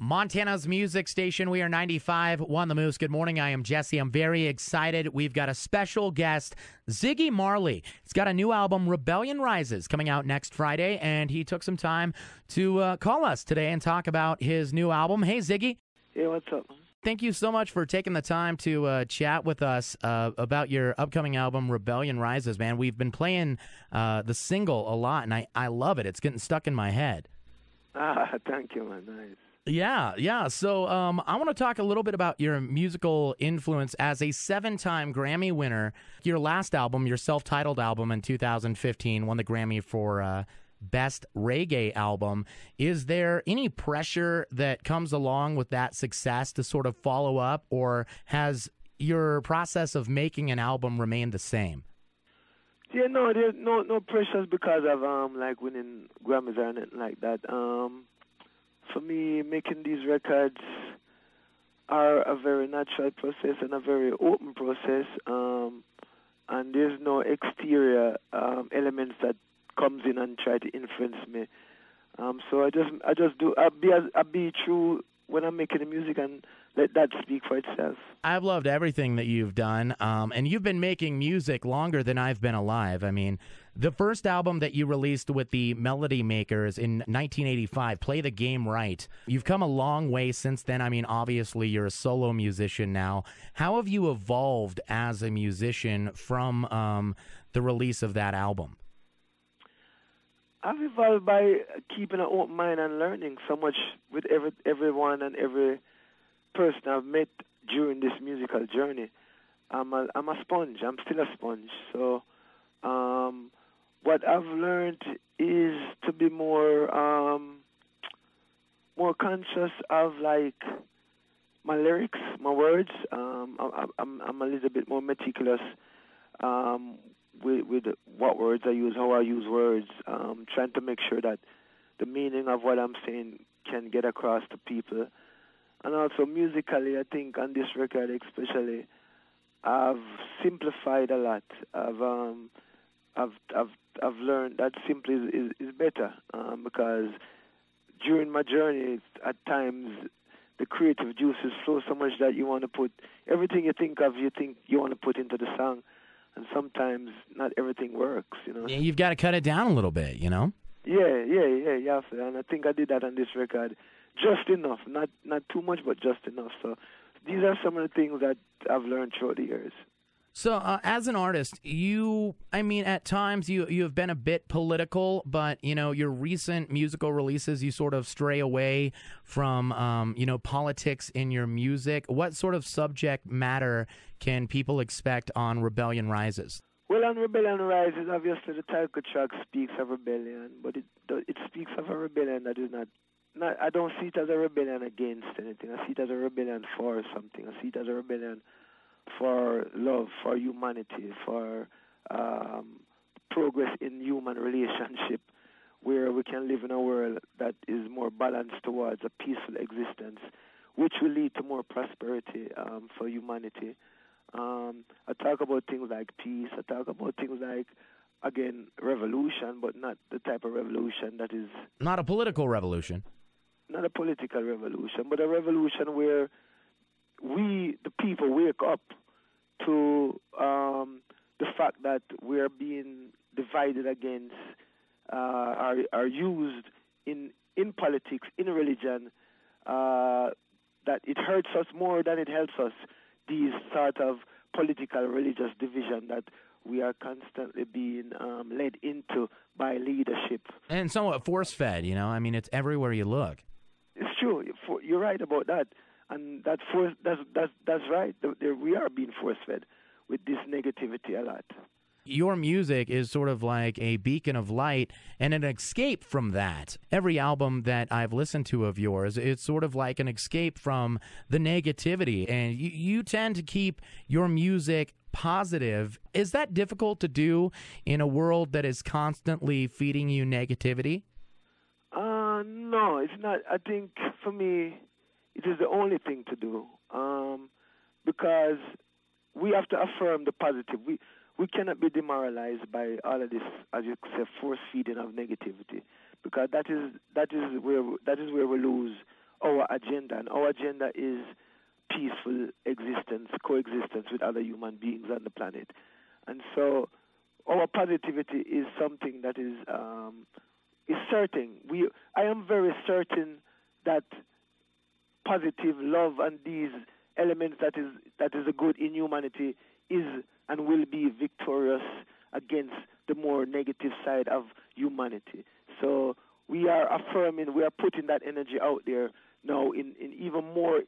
Montana's music station. We are 95.1 The Moose. Good morning. I am Jesse. I'm very excited. We've got a special guest, Ziggy Marley. He's got a new album, Rebellion Rises, coming out next Friday, and he took some time to call us today and talk about his new album. Hey, Ziggy. Hey, what's up? Thank you so much for taking the time to chat with us about your upcoming album, Rebellion Rises, man. We've been playing the single a lot, and I love it. It's getting stuck in my head. Thank you, man. Nice. Yeah. So I want to talk a little bit about your musical influence as a 7-time Grammy winner. Your last album, your self-titled album in 2015, won the Grammy for Best Reggae Album. Is there any pressure that comes along with that success to sort of follow up, or has your process of making an album remained the same? Yeah, no, there's no pressures because of like winning Grammys or anything like that. For me, making these records are a very natural process and a very open process, and there's no exterior elements that comes in and try to influence me. So I just do. I be true when I'm making the music and let that speak for itself. I've loved everything that you've done, and you've been making music longer than I've been alive. I mean, the first album that you released with the Melody Makers in 1985, Play the Game Right. You've come a long way since then. I mean, obviously, you're a solo musician now. How have you evolved as a musician from the release of that album? I've evolved by keeping an open mind and learning so much with everyone and every person I've met during this musical journey. I'm a sponge. I'm still a sponge. So what I've learned is to be more conscious of like my lyrics, my words. I'm a little bit more meticulous with what words I use, how I use words, trying to make sure that the meaning of what I'm saying can get across to people. And also musically, I think on this record especially, I've simplified a lot. I've learned that simply is better because during my journey, at times the creative juices flow so much that you want to put everything you think of, you want to put into the song. And sometimes not everything works, you know. Yeah, you've got to cut it down a little bit, you know. Yeah. And I think I did that on this record, just enough, not too much, but just enough. So these are some of the things that I've learned through the years. So as an artist, at times you have been a bit political, but, your recent musical releases, you sort of stray away from, politics in your music. What sort of subject matter can people expect on Rebellion Rises? Well, on Rebellion Rises, obviously the title track speaks of rebellion, but it speaks of a rebellion that is not, I don't see it as a rebellion against anything. I see it as a rebellion for something. I see it as a rebellion for love, for humanity, for progress in human relationship, where we can live in a world that is more balanced towards a peaceful existence, which will lead to more prosperity for humanity. I talk about things like peace. I talk about things like, again, revolution, but not the type of revolution that is... Not a political revolution. Not a political revolution, but a revolution where we, the people, wake up to the fact that we're being divided against, are used in politics, in religion, that it hurts us more than it helps us. These sort of political, religious division that we are constantly being led into by leadership. And somewhat force-fed, it's everywhere you look. It's true. You're right about that. And that's right. We are being force-fed with this negativity a lot. Your music is sort of like a beacon of light and an escape from that. Every album that I've listened to of yours, it's sort of like an escape from the negativity. And you tend to keep your music positive. Is that difficult to do in a world that is constantly feeding you negativity? No, it's not. I think for me, it is the only thing to do because we have to affirm the positive. We cannot be demoralized by all of this, as you say, force feeding of negativity, because that is where we lose our agenda, and our agenda is peaceful existence, coexistence with other human beings on the planet. And so our positivity is something that is certain. I am very certain that positive love and these elements that is a good in humanity is and will be victorious against the more negative side of humanity. So we are affirming, we are putting that energy out there now in even more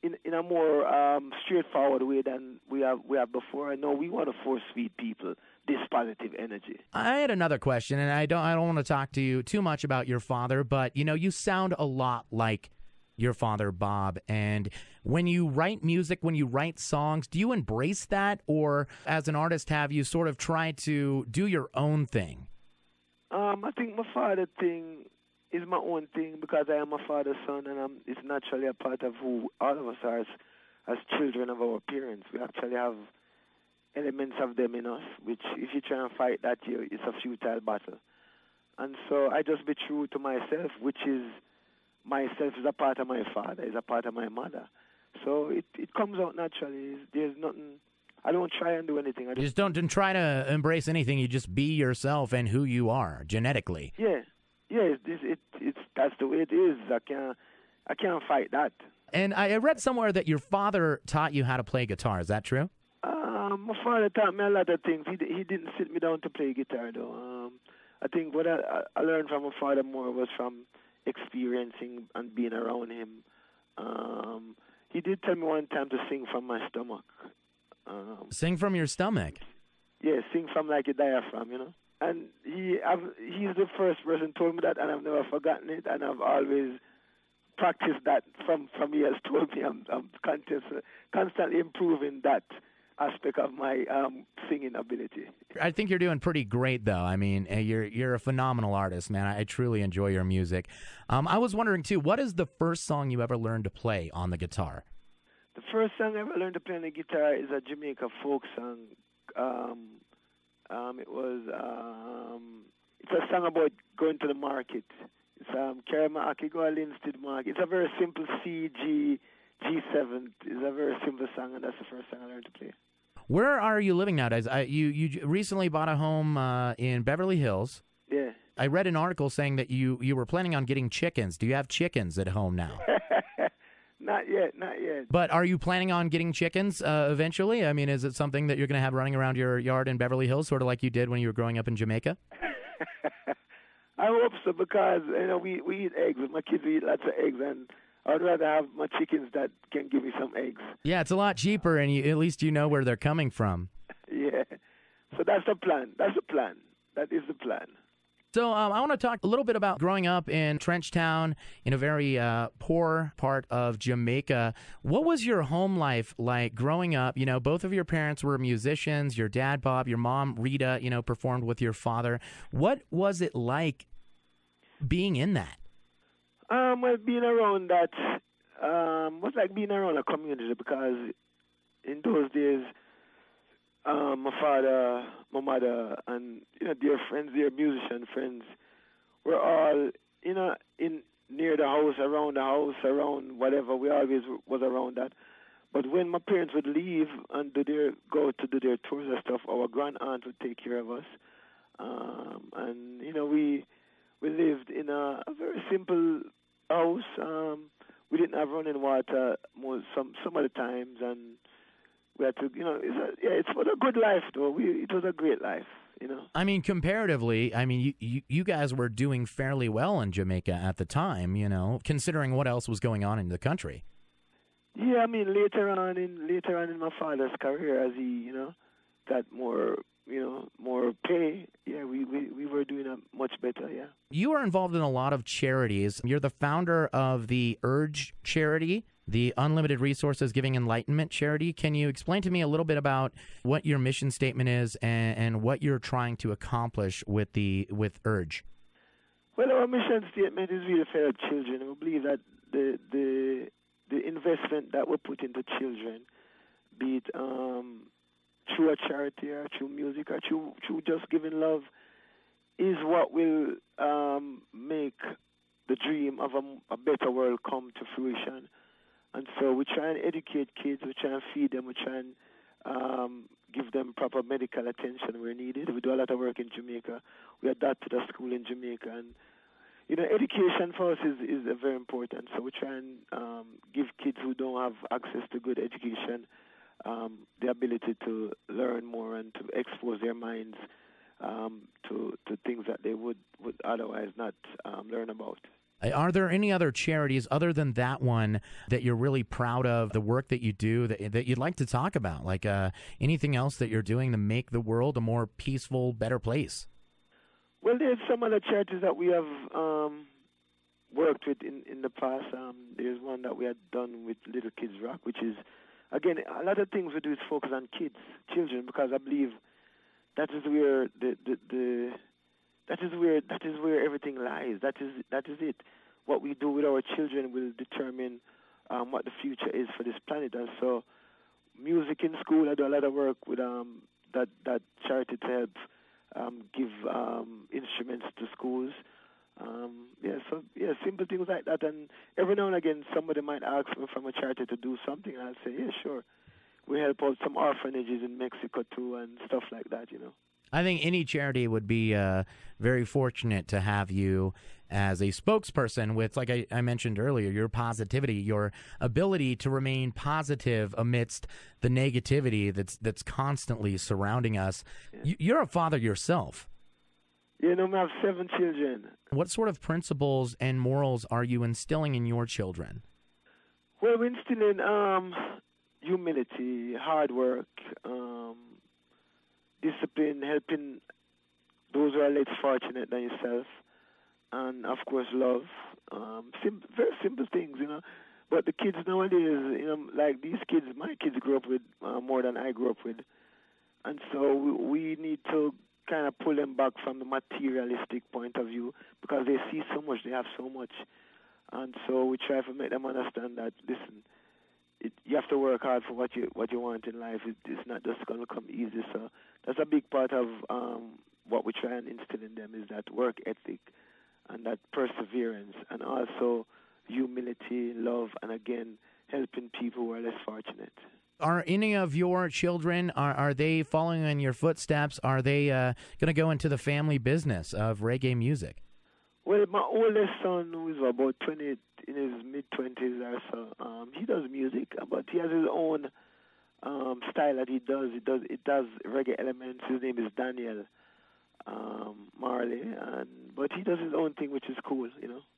in a more straightforward way than we have before. I know we want to force feed people this positive energy. I had another question, and I don't want to talk to you too much about your father, but you sound a lot like your father, Bob. And when you write music, when you write songs, do you embrace that, or as an artist, have you sort of tried to do your own thing? I think my father thing is my own thing because I am my father's son, and it's naturally a part of who all of us are as children of our parents. We actually have elements of them in us, which if you try and fight that, it's a futile battle. And so I just be true to myself, which is myself is a part of my father, is a part of my mother. So it comes out naturally. There's nothing. I don't try and do anything. You just don't try to embrace anything. You just be yourself and who you are genetically. Yeah. It's that's the way it is. I can't fight that. And I read somewhere that your father taught you how to play guitar. Is that true? My father taught me a lot of things. He didn't sit me down to play guitar though. I think what I learned from my father more was from experiencing and being around him. He did tell me one time to sing from my stomach. Sing from your stomach? Yeah, sing from like a diaphragm, And he's the first person told me that, and I've never forgotten it, and I've always practiced that from he has told me. I'm constantly improving that aspect of my singing ability. I think you're doing pretty great, though. I mean, you're a phenomenal artist, man. I truly enjoy your music. I was wondering, too, what is the first song you ever learned to play on the guitar? The first song I ever learned to play on the guitar is a Jamaica folk song. It's a song about going to the market. It's Kerma Akigo Linstead Market. It's a very simple G7. It's a very simple song, and that's the first song I learned to play. Where are you living nowadays? You recently bought a home in Beverly Hills. Yeah. I read an article saying that you were planning on getting chickens. Do you have chickens at home now? Not yet. But are you planning on getting chickens eventually? I mean, is it something that you're going to have running around your yard in Beverly Hills, sort of like you did when you were growing up in Jamaica? I hope so, because we eat eggs. My kids eat lots of eggs, and I'd rather have my chickens that can give me some eggs. Yeah, it's a lot cheaper, and at least you know where they're coming from. Yeah. So that's the plan. That is the plan. So I want to talk a little bit about growing up in Trenchtown in a very poor part of Jamaica. What was your home life like growing up? Both of your parents were musicians. Your dad, Bob, your mom, Rita, performed with your father. What was it like being in that? Well, being around that was like being around a community, because in those days, my father, my mother, and dear friends, dear musician friends, were all in near the house, around the house, around whatever. We always was around that. But when my parents would leave and go to do their tours and stuff, our grand aunt would take care of us. And we lived in a very simple house. We didn't have running water some of the times, and we had to, it was a good life, though. It was a great life, I mean, comparatively, you guys were doing fairly well in Jamaica at the time, considering what else was going on in the country. Yeah, I mean, later on in my father's career, as he, got more pay, yeah, we were doing much better, yeah. You are involved in a lot of charities. You're the founder of the URGE charity, the Unlimited Resources Giving Enlightenment charity. Can you explain to me a little bit about what your mission statement is and what you're trying to accomplish with URGE? Well, our mission statement is really for our children. We believe that the investment that we put into children, be it through a charity or through music or through just giving love, is what will make the dream of a better world come to fruition. And so we try and educate kids, we try and feed them, we try and give them proper medical attention where needed. We do a lot of work in Jamaica. We adopted a school in Jamaica, and education for us is very important. So we try and give kids who don't have access to good education the ability to learn more and to expose their minds to things that they would otherwise not learn about. Are there any other charities other than that one that you're really proud of, the work that you do, that you'd like to talk about? Like anything else that you're doing to make the world a more peaceful, better place? Well, there's some other charities that we have worked with in the past. There's one that we had done with Little Kids Rock, which is, again, a lot of things we do is focus on children, because I believe that is where that is where everything lies. That is it. What we do with our children will determine what the future is for this planet. And so, music in school, I do a lot of work with that charity to help give instruments to schools. Simple things like that. And every now and again, somebody might ask me from a charity to do something, and I'll say, yeah, sure. We help out some orphanages in Mexico too, and stuff like that. I think any charity would be very fortunate to have you as a spokesperson with, like I mentioned earlier, your positivity, your ability to remain positive amidst the negativity that's constantly surrounding us. Yeah. You're a father yourself. I have 7 children. What sort of principles and morals are you instilling in your children? Well, we're instilling humility, hard work, discipline, helping those who are less fortunate than yourself, and of course love. Very simple things, But the kids nowadays, like these kids, my kids grew up with more than I grew up with, and so we need to kind of pull them back from the materialistic point of view, because they see so much, they have so much, and so we try to make them understand that, listen, you have to work hard for what you want in life. It's not just going to come easy. So that's a big part of what we try and instill in them, is that work ethic and that perseverance, and also humility, love, and again, helping people who are less fortunate. Are any of your children, are they following in your footsteps? Are they going to go into the family business of reggae music? Well, my oldest son, who is about 20, in his mid-20s or so, he does music, but he has his own style that he does. It does reggae elements. His name is Daniel Marley, but he does his own thing, which is cool,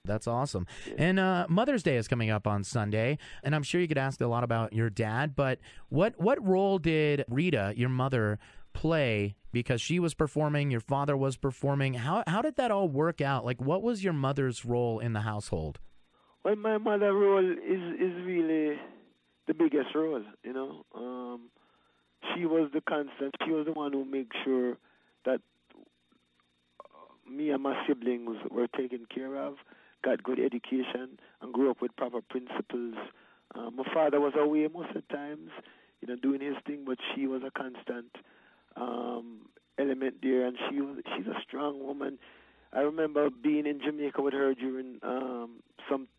That's awesome. Yeah. And Mother's Day is coming up on Sunday, and I'm sure you could ask a lot about your dad, but what role did Rita, your mother, play? Because she was performing, your father was performing. How did that all work out? Like, what was your mother's role in the household? Well, my mother's role is really the biggest role, She was the constant. She was the one who made sure that me and my siblings were taken care of, got good education, and grew up with proper principles. My father was away most of the times, doing his thing, but she was a constant element there, and she's a strong woman. I remember being in Jamaica with her during some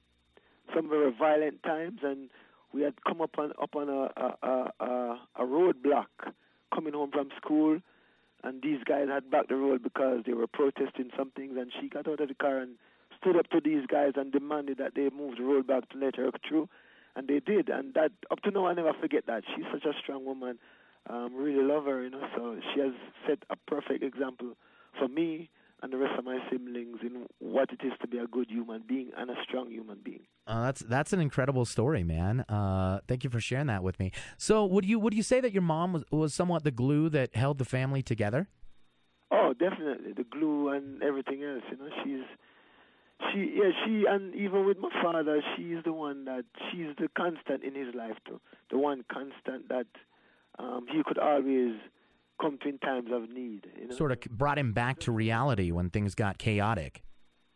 very violent times, and we had come up on a roadblock coming home from school, and these guys had blocked the road because they were protesting some things, and she got out of the car and stood up to these guys and demanded that they move the road back to let her through, and they did. And that, up to now, I never forget that. She's such a strong woman. Really love her, so she has set a perfect example for me and the rest of my siblings in what it is to be a good human being and a strong human being. That's an incredible story, man. Thank you for sharing that with me. So would you say that your mom was somewhat the glue that held the family together? Oh, definitely. The glue and everything else, she and even with my father, she's the constant in his life too. The one constant that he could always come to in times of need. Sort of brought him back to reality when things got chaotic.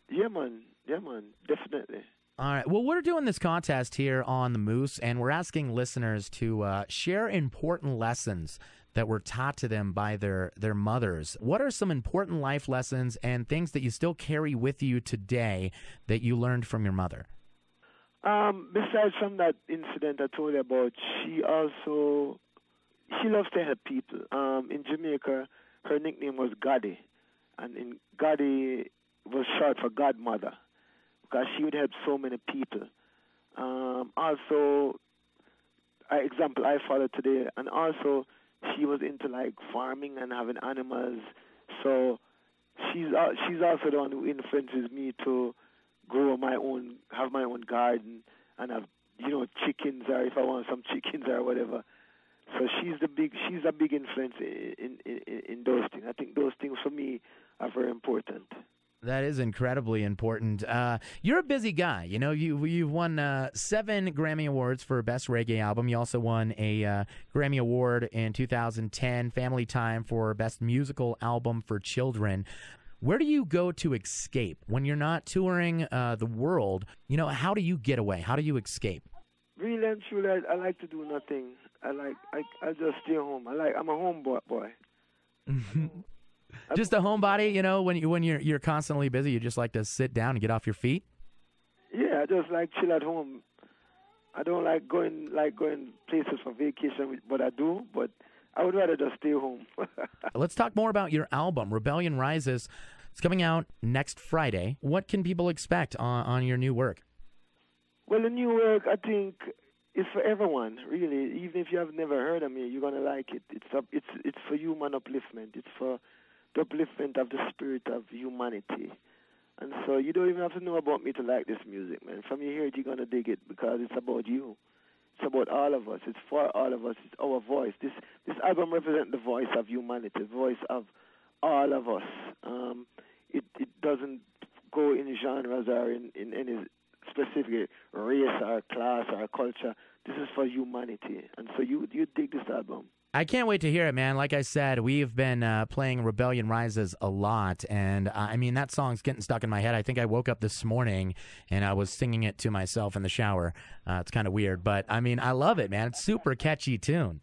Yeah, man, definitely. All right. Well, we're doing this contest here on the Moose, and we're asking listeners to share important lessons that were taught to them by their mothers. What are some important life lessons and things that you still carry with you today that you learned from your mother? Besides from that incident I told you about, she loves to help people. In Jamaica, her nickname was Gotti, and Gotti was short for godmother, because she would help so many people. Also, example I follow today, and also she was into like farming and having animals. So she's also the one who influences me to have my own garden and have chickens, or if I want some chickens or whatever. So she's a big influence in those things. I think those things for me are very important. That is incredibly important. You're a busy guy. You know, you've won 7 Grammy Awards for Best Reggae Album. You also won a Grammy Award in 2010, Family Time, for Best Musical Album for Children. Where do you go to escape when you're not touring the world? You know, how do you get away? How do you escape? Really and truly, I like to do nothing. I just stay home. I'm a homeboy boy. Just a homebody, you know, when you're constantly busy, you just like to sit down and get off your feet? Yeah, I just like chill at home. I don't like going places for vacation, but I do, but I would rather just stay home. Let's talk more about your album, Rebellion Rises. It's coming out next Friday. What can people expect on your new work? Well, the new work, I think, is for everyone, really. Even if you have never heard of me, you're going to like it. It's for human upliftment. It's for the upliftment of the spirit of humanity. And so you don't even have to know about me to like this music, man. From you hear it, you're going to dig it, because it's about you. It's about all of us. It's for all of us. It's our voice. This album represents the voice of humanity, the voice of all of us. It doesn't go in genres or in any specific race or class or culture. This is for humanity. And so you dig this album. I can't wait to hear it, man. Like I said, we've been playing Rebellion Rises a lot, and I mean, that song's getting stuck in my head. I think I woke up this morning, and I was singing it to myself in the shower. It's kind of weird, but I mean, I love it, man. It's a super catchy tune.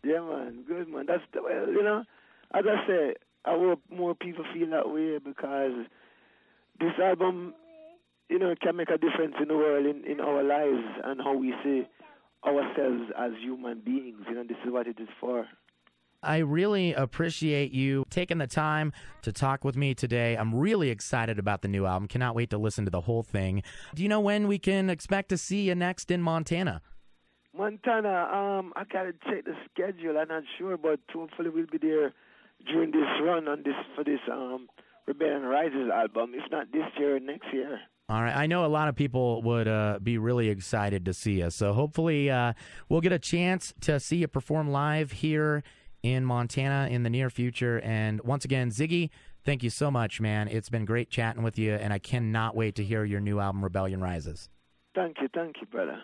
Yeah, man. Good, man. That's the way, as I said, I hope more people feel that way, because this album, can make a difference in the world, in our lives, and how we see ourselves as human beings. This is what it is for. I really appreciate you taking the time to talk with me today. I'm really excited about the new album. Cannot wait to listen to the whole thing. Do you know when we can expect to see you next in Montana? Montana, I gotta check the schedule. I'm not sure, but hopefully we'll be there during this run for this Rebellion Rises album. If not this year, next year. All right. I know a lot of people would be really excited to see us. So hopefully we'll get a chance to see you perform live here in Montana in the near future. And once again, Ziggy, thank you so much, man. It's been great chatting with you, and I cannot wait to hear your new album, Rebellion Rises. Thank you, brother.